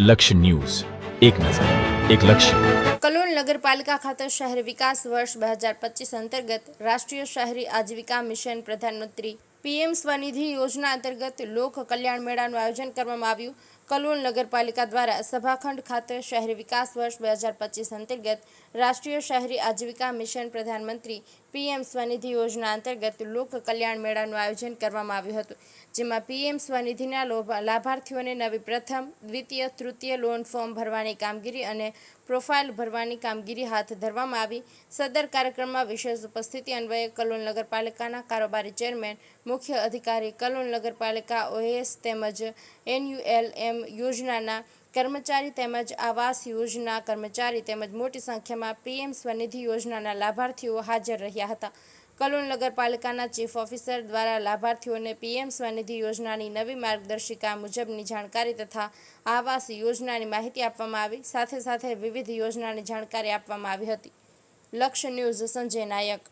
લક્ષ્ય ન્યૂઝ, એક નજર, એક લક્ષ્ય. કલોલ નગરપાલિકા ખાતે શહેરી વિકાસ વર્ષ 2025 અંતર્ગત રાષ્ટ્રીય શહેરી આજીવિકા મિશન પ્રધાનમંત્રી પીએમ સ્વનિધિ યોજના અંતર્ગત લોક કલ્યાણ મેળાનું આયોજન કરવામાં આવ્યું. કલોલ નગરપાલિકા દ્વારા સભાખંડ ખાતે શહેરી વિકાસ વર્ષ 2025 અંતર્ગત રાષ્ટ્રીય શહેરી આજીવિકા મિશન પ્રધાનમંત્રી પીએમ સ્વનિધિ યોજના અંતર્ગત લોક કલ્યાણ મેળાનું આયોજન કરવામાં આવ્યું હતું, જેમાં પીએમ સ્વનિધિના લાભાર્થીઓને નવી પ્રથમ, દ્વિતીય, તૃતીય લોન ફોર્મ ભરવાની કામગીરી અને પ્રોફાઇલ ભરવાની કામગીરી હાથ ધરવામાં આવી. સદર કાર્યક્રમમાં વિશેષ ઉપસ્થિતિ અન્વયે કલોલ નગરપાલિકાના કારોબારી ચેરમેન, મુખ્ય અધિકારી, કલોલ નગરપાલિકા ઓએસ તેમજ NULM યોજનાના કર્મચારી તેમજ આવાસ યોજના કર્મચારી તેમજ મોટી સંખ્યામાં પીએમ સ્વનિધિ યોજનાના લાભાર્થીઓ હાજર રહ્યા હતા. કલોલ નગરપાલિકાના ચીફ ઓફિસર દ્વારા લાભાર્થીઓને પીએમ સ્વનિધિ યોજનાની નવી માર્ગદર્શિકા મુજબની જાણકારી તથા આવાસ યોજનાની માહિતી આપવામાં આવી. સાથે સાથે વિવિધ યોજનાની જાણકારી આપવામાં આવી હતી. લક્ષ્ય ન્યૂઝ, સંજય નાયક.